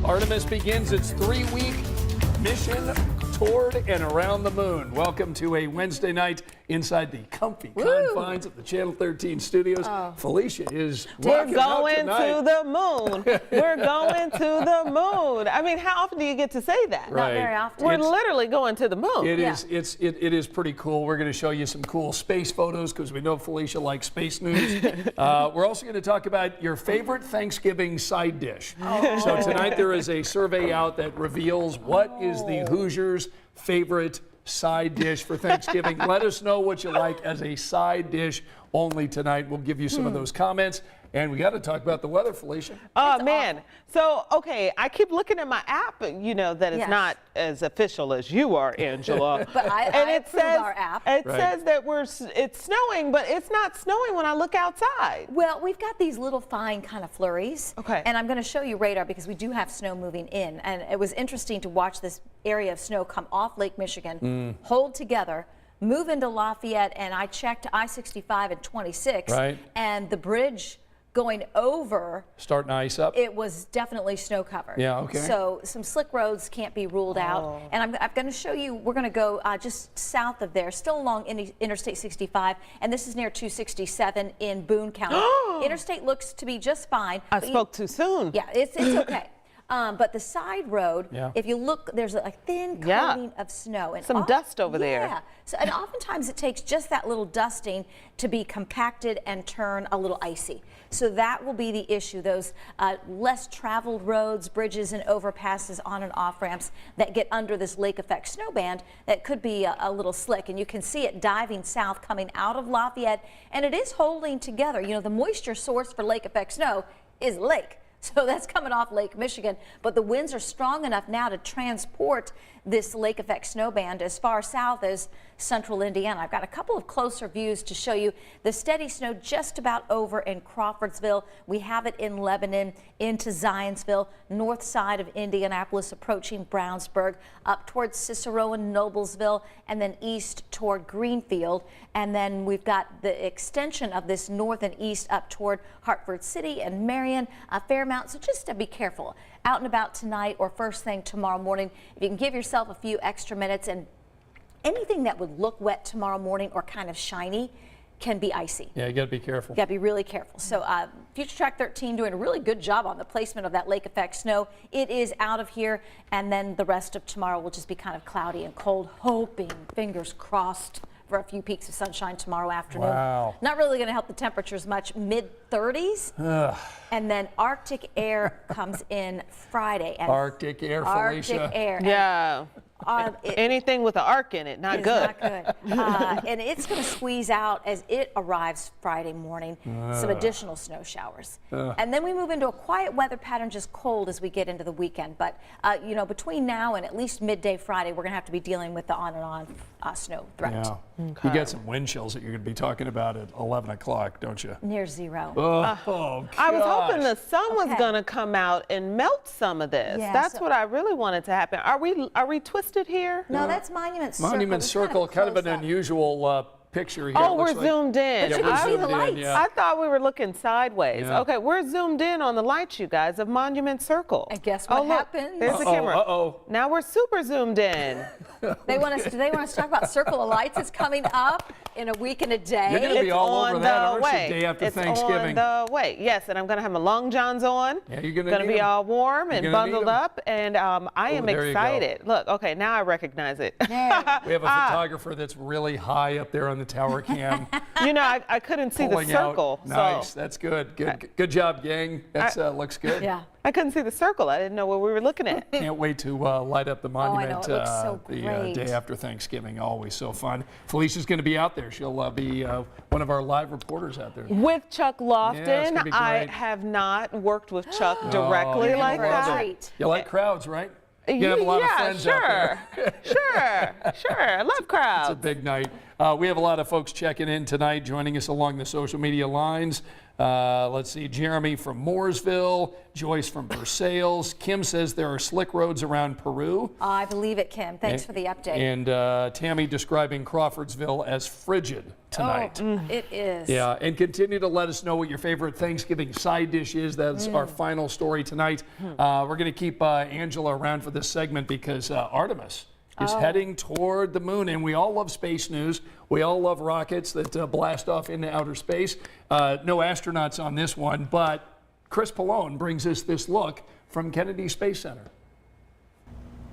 Artemis begins its 3-week mission toward and around the moon. Welcome to a Wednesday night inside the comfy confines of the Channel 13 studios. Felicia is We're going to the moon. We're going to the moon. I mean, how often do you get to say that? Right. Not very often. We're literally going to the moon. It is pretty cool. We're going to show you some cool space photos because we know Felicia likes space news. We're also going to talk about your favorite Thanksgiving side dish. So tonight there is a survey out that reveals what is the Hoosiers' favorite side dish for Thanksgiving. Let us know what you like as a side dish only tonight. We'll give you some of those comments. And we got to talk about the weather, Felicia. Oh, man. So, okay, I keep looking at my app, you know, that is not as official as you are, Angela. But I approve our app. It says that it's snowing, but it's not snowing when I look outside. Well, we've got these little fine kind of flurries. Okay. And I'm going to show you radar because we do have snow moving in. And it was interesting to watch this area of snow come off Lake Michigan, hold together, move into Lafayette, and I checked I-65 and 26. Right. And the bridge going over, starting to ice up. it was definitely snow covered. Yeah, okay. So some slick roads can't be ruled out. And I'm going to show you, we're going to go just south of there, still along Interstate 65, and this is near 267 in Boone County. Interstate looks to be just fine. I spoke too soon. Yeah, it's okay. But the side road, if you look, there's a thin coating of snow. And some dust over there. Yeah. So, and oftentimes it takes just that little dusting to be compacted and turn a little icy. So that will be the issue, those less traveled roads, bridges, and overpasses on and off ramps that get under this lake effect snow band that could be a little slick. And you can see it diving south coming out of Lafayette, and it is holding together. You know, the moisture source for lake effect snow is lake. So that's coming off Lake Michigan, but the winds are strong enough now to transport this lake effect snow band as far south as central Indiana. I've got a couple of closer views to show you the steady snow just about over in Crawfordsville. We have it in Lebanon, into Zionsville, north side of Indianapolis, approaching Brownsburg, up towards Cicero and Noblesville, and then east toward Greenfield. And then we've got the extension of this north and east up toward Hartford City and Marion, Fairmount. So just to be careful out and about tonight or first thing tomorrow morning. If you can give yourself a few extra minutes, and anything that would look wet tomorrow morning or kind of shiny can be icy. Yeah, you got to be careful. You got to be really careful. So Future Track 13 doing a really good job on the placement of that lake effect snow. It is out of here, and then the rest of tomorrow will just be kind of cloudy and cold, hoping, fingers crossed, for a few peaks of sunshine tomorrow afternoon. Wow. Not really going to help the temperatures much, mid-30s. And then Arctic air comes in Friday. And Arctic air, Felicia. Arctic air. Yeah. Anything with an arc in it, not good. Not good. And it's going to squeeze out as it arrives Friday morning, some additional snow showers. And then we move into a quiet weather pattern, just cold as we get into the weekend. But, you know, between now and at least midday Friday, we're going to have to be dealing with the on and on snow threat. Yeah. Okay. You got some wind chills that you're going to be talking about at 11 o'clock, don't you? Near zero. Oh, I was hoping the sun was Okay. going to come out and melt some of this. Yeah, That's so- what I really wanted to happen. Are we twisted here? No, that's Monument Circle. Monument It's Circle, kind of an close up. unusual picture here. Oh, It we're looks like. zoomed in. But you can see the lights. Yeah. I thought we were looking sideways. Yeah. Okay, we're zoomed in on the lights, you guys, of Monument Circle. And guess what oh, look, happens? There's the camera. Uh-oh. Now we're super zoomed in. Do they want us to talk about Circle of Lights? It's coming up in a week and a day. You're going to be It's all on over that, the aren't way. you, day after It's Thanksgiving? on the way. Yes, and I'm going to have my long johns on. Yeah, you're Going to be all warm and You're gonna need bundled 'em. up, and I am there you go. excited. Look, okay, now I recognize it. There. We have a photographer that's really high up there on the tower cam. You know, I couldn't see the pulling out. circle. Nice, So that's good. Good job, gang. That looks good. Yeah. I couldn't see the circle. I didn't know what we were looking at. Can't wait to light up the monument it looks so the great. day after Thanksgiving. Always so fun. Felicia's going to be out there. She'll be one of our live reporters out there. With Chuck Yeah, it's Lofton, gonna be I great. have not worked with Chuck directly you're like gonna love that. Treat. You like crowds, right? You have a lot of friends sure. out there. Sure. I love crowds. It's a big night. We have a lot of folks checking in tonight, joining us along the social media lines. Let's see, Jeremy from Mooresville, Joyce from Versailles. Kim says there are slick roads around Peru. I believe it, Kim. Thanks for the update. And Tammy describing Crawfordsville as frigid tonight. It is. Yeah, and continue to let us know what your favorite Thanksgiving side dish is. That's our final story tonight. We're going to keep Angela around for this segment because Artemis is heading toward the moon, and we all love space news. We all love rockets that blast off into outer space. No astronauts on this one, but Chris Pallone brings us this look from Kennedy Space Center.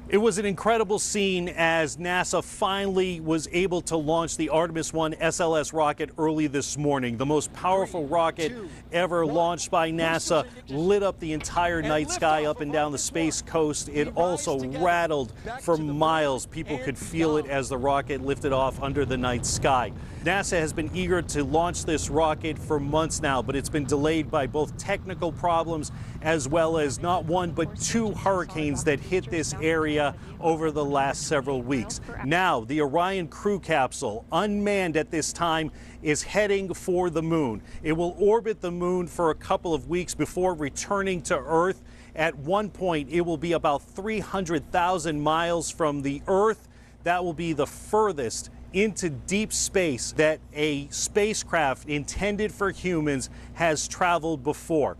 It was an incredible scene as NASA finally was able to launch the Artemis 1 SLS rocket early this morning. The most powerful rocket ever launched by NASA lit up the entire night sky up and down the Space Coast. It also rattled for miles. People could feel it as the rocket lifted off under the night sky. NASA has been eager to launch this rocket for months now, but it's been delayed by both technical problems as well as not one but two hurricanes that hit this area over the last several weeks. Now, the Orion crew capsule, unmanned at this time, is heading for the moon. It will orbit the moon for a couple of weeks before returning to Earth. At one point, it will be about 300,000 miles from the Earth. That will be the furthest into deep space that a spacecraft intended for humans has traveled before.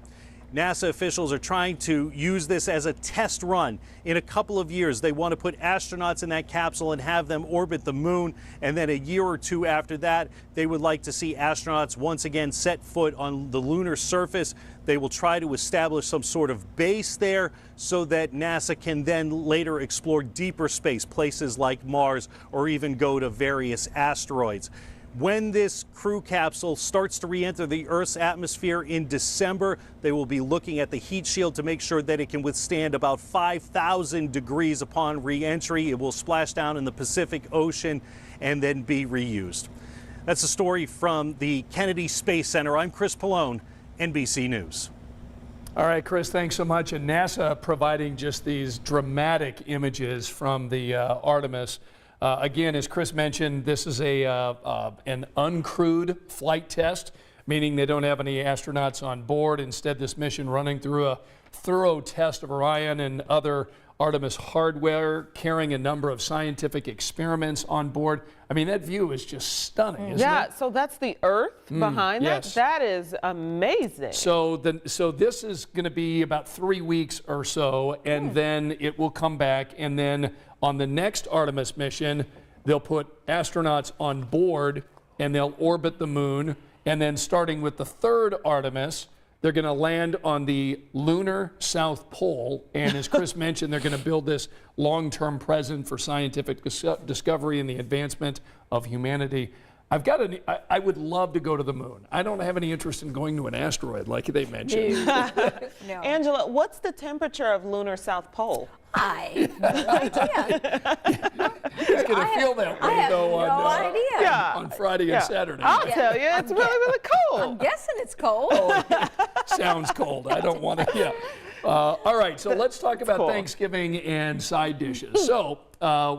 NASA officials are trying to use this as a test run. In a couple of years, they want to put astronauts in that capsule and have them orbit the moon. And then a year or two after that, they would like to see astronauts once again set foot on the lunar surface. They will try to establish some sort of base there so that NASA can then later explore deeper space, places like Mars, or even go to various asteroids. When this crew capsule starts to re-enter the Earth's atmosphere in December, they will be looking at the heat shield to make sure that it can withstand about 5,000 degrees upon re-entry. It will splash down in the Pacific Ocean and then be reused. That's a story from the Kennedy Space Center. I'm Chris Pallone, NBC News. All right, Chris, thanks so much. And NASA providing just these dramatic images from the Artemis. Again, as Chris mentioned, this is an uncrewed flight test, meaning they don't have any astronauts on board. Instead, this mission running through a thorough test of Orion and other Artemis hardware, carrying a number of scientific experiments on board. I mean, that view is just stunning, isn't it? Yeah, so that's the Earth behind yes. that. That is amazing. So this is going to be about 3 weeks or so, and then it will come back, and then on the next Artemis mission, they'll put astronauts on board, and they'll orbit the moon, and then starting with the third Artemis, they're going to land on the lunar South Pole, and as Chris mentioned, they're going to build this long-term present for scientific discovery and the advancement of humanity. I would love to go to the moon. I don't have any interest in going to an asteroid like they mentioned. No. Angela, what's the temperature of lunar South Pole? I have no idea. He's going to feel that way, though, on Friday and Saturday. I'll tell you, it's really, really cold. I'm guessing it's cold. Sounds cold. I don't want to, all right, so let's talk about Thanksgiving and side dishes. So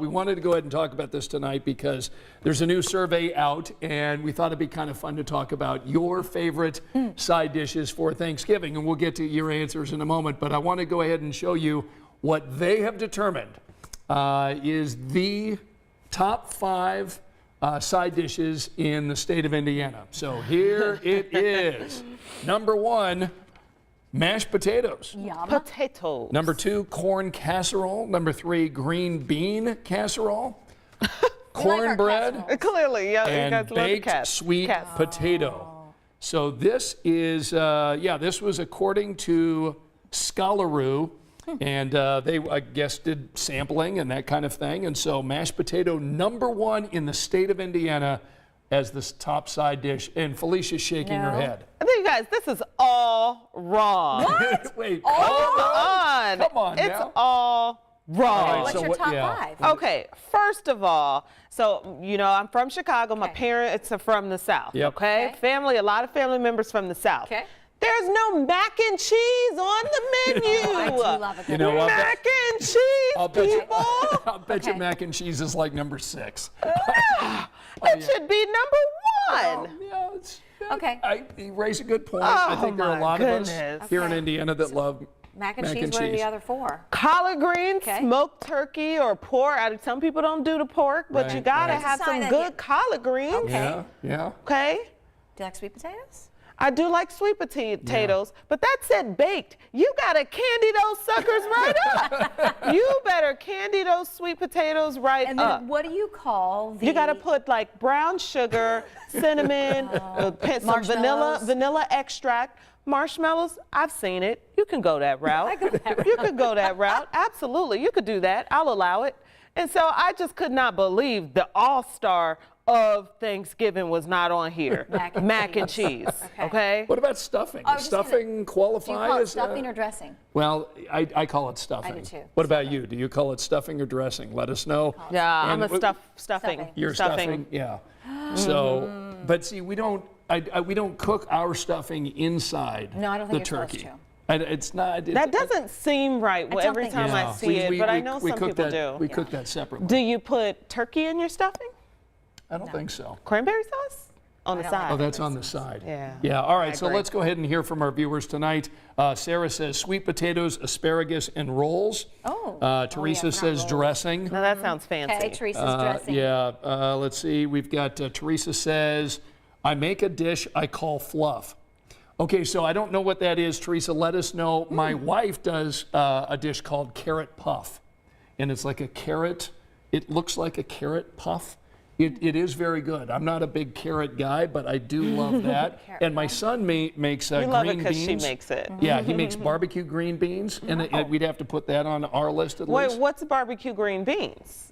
we wanted to go ahead and talk about this tonight because there's a new survey out, and we thought it'd be kind of fun to talk about your favorite side dishes for Thanksgiving, and we'll get to your answers in a moment. But I want to go ahead and show you what they have determined is the top 5 side dishes in the state of Indiana. So here it is. Number 1, mashed potatoes. Yum. Potatoes. Number 2, corn casserole. Number 3, green bean casserole. Cornbread. Clearly, yeah. And you guys baked love sweet potato. So this is, this was according to Scholaroo. And they, I guess, did sampling and that kind of thing. And so mashed potato, number 1 in the state of Indiana as the top side dish. And Felicia's shaking her head. I think, you guys, this is all wrong. What? Wait, Come on. Come on It's now. all wrong. All right, What's so your top yeah. 5? Okay, first of all, so, I'm from Chicago. My parents are from the South, Yep. okay? Okay. A lot of family members from the South. Okay. There's no mac and cheese on the menu. I do love it. You know what? Mac and cheese, I'll bet you, people. I'll bet you mac and cheese is like number 6. It should be number on. Yeah, it's, Okay. You raise a good point. Oh, I think there are a my lot of us goodness. here in Indiana that love Mac and cheese, what are the other four? Collard greens, Okay. smoked turkey, or pork. Some people don't do the pork, but you Right, gotta right. have It's a sign some that good collard greens. Okay. Yeah. Okay? Do you like sweet potatoes? I do like sweet potatoes, but that said baked. You gotta candy those suckers right up. You better candy those sweet potatoes right And then up. what do you call the? You gotta put like brown sugar, cinnamon, some Marshmallows. vanilla extract. Marshmallows, I've seen it. You can go that route. I go that route. You could go that route. Absolutely, you could do that. I'll allow it. And so I just could not believe the all-star of Thanksgiving was not on here. Mac and cheese. Okay. Okay. What about stuffing? I Does was just gonna- stuffing Do you qualify call it as stuffing or dressing? Well, I call it stuffing. I do too. What about you? Do you call it stuffing or dressing? Let us know. Yeah, I'm And a stuffing. You're stuffing, yeah. So, but see, we don't cook our stuffing inside No, I don't think the you're supposed turkey. to. It's not. That doesn't seem right don't every think time so. I see it, but I know some cook people that, do. We cook that separately. Do you put turkey in your stuffing? I don't think so. Cranberry sauce? On the don't like side. Oh, that's on the side. Yeah. Yeah. All right. So agree. let's go ahead and hear from our viewers tonight. Sarah says sweet potatoes, asparagus, and rolls. Oh. Teresa I forgot says rolls. dressing. Now that sounds fancy. Okay, Teresa's dressing. Yeah. Let's see. We've got Teresa says, I make a dish I call fluff. Okay, so I don't know what that is, Teresa. Let us know. My wife does a dish called carrot puff, and it's like a carrot. It looks like a carrot puff. It is very good. I'm not a big carrot guy, but I do love that. And my son makes You green love it because beans. she makes it. Yeah, he makes barbecue green beans, and we'd have to put that on our list at Wait, least. what's barbecue green beans?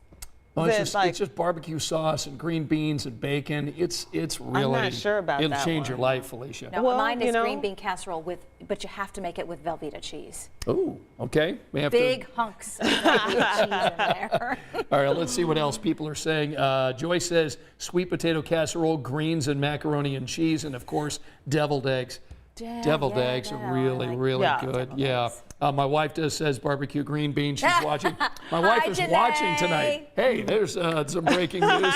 Oh, Is it's, it like- it's just barbecue sauce and green beans and bacon. It's really. not sure about It'll that change one. your life, Felicia. No, Well, mine you is know- green bean casserole but you have to make it with Velveeta cheese. Oh, okay. We have Big hunks of Velveeta cheese in there. All right, let's see what else people are saying. Joy says sweet potato casserole, greens and macaroni and cheese, and of course, deviled eggs. Deviled eggs are really, really Yeah. good. Yeah. My wife says barbecue green beans. She's watching. My wife Hi, is Janae. watching tonight. Hey, there's some breaking news.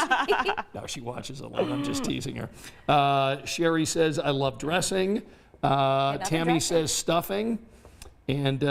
No, she watches a lot. I'm just teasing her. Sherry says, I love dressing. Tammy dressing. says stuffing. And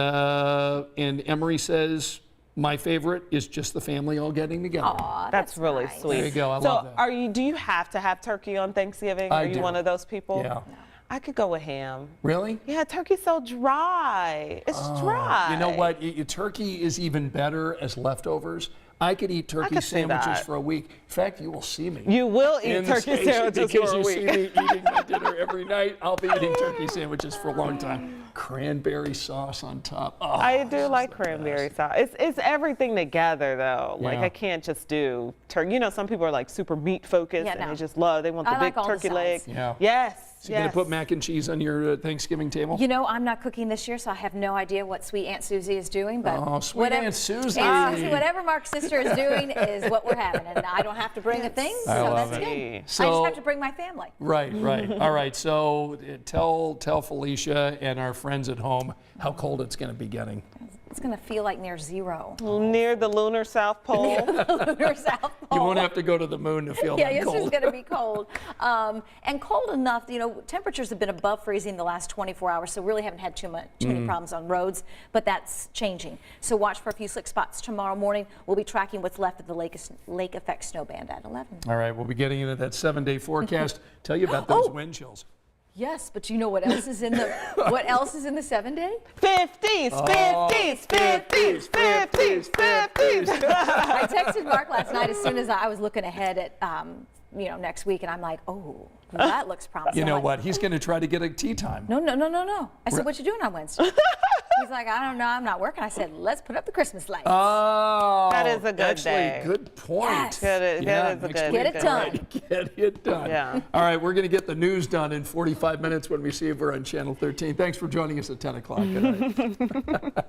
Emery says, my favorite is just the family all getting together. Aw, That's really nice. sweet. There you go. I so love that. do you have to have turkey on Thanksgiving? I Are you do. one of those people? Yeah. I could go with ham. Really? Yeah, turkey's so dry. It's dry. You know what? Turkey is even better as leftovers. I could eat turkey could see sandwiches that. for a week. In fact, you will see me. You will in eat the turkey station sandwiches because for a you week. see me eating my dinner every night. I'll be eating turkey sandwiches for a long time. Cranberry sauce on top. Oh, I do like cranberry sauce. It's everything together though. Like Yeah. I can't just do turkey. You know, some people are like super meat focused Yeah, and no. they just they want the I big like all the turkey leg. sides. Yeah. Yes. So you're yes. going to put mac and cheese on your Thanksgiving table? You know, I'm not cooking this year, so I have no idea what sweet Aunt Susie is doing. But Oh, sweet Aunt Susie. Aunt Susie, whatever Mark's sister is doing is what we're having, and I don't have to bring a thing, so love that's it. good. I So- just have to bring my family. Right. All right. So tell Felicia and our friends at home how cold it's going to be getting. It's going to feel like near zero. Near the lunar South Pole. Lunar South Pole. You won't have to go to the moon to feel Yeah, that it's just cold. going to be cold. And cold enough, you know, temperatures have been above freezing the last 24 hours, so really haven't had too many problems on roads, but that's changing. So watch for a few slick spots tomorrow morning. We'll be tracking what's left of the lake effect snow band at 11. All right, we'll be getting into that 7-day forecast. Tell you about those wind chills. Yes, but you know what else is in the 7-day? 50s, 50s, 50s, 50s, 50s. I texted Mark last night as soon as I was looking ahead at next week, and I'm like, oh, that looks promising. You know I'm like, what? He's going to try to get a tea time. No. I said, what you doing on Wednesday? He's like, I don't know, I'm not working. I said, let's put up the Christmas lights. Oh, That is a good actually, day. good point. Yes. That is a next good- week. Get it good done. Get it done. Yeah. All right, we're going to get the news done in 45 minutes when we see you over on Channel 13. Thanks for joining us at 10 o'clock. Good night.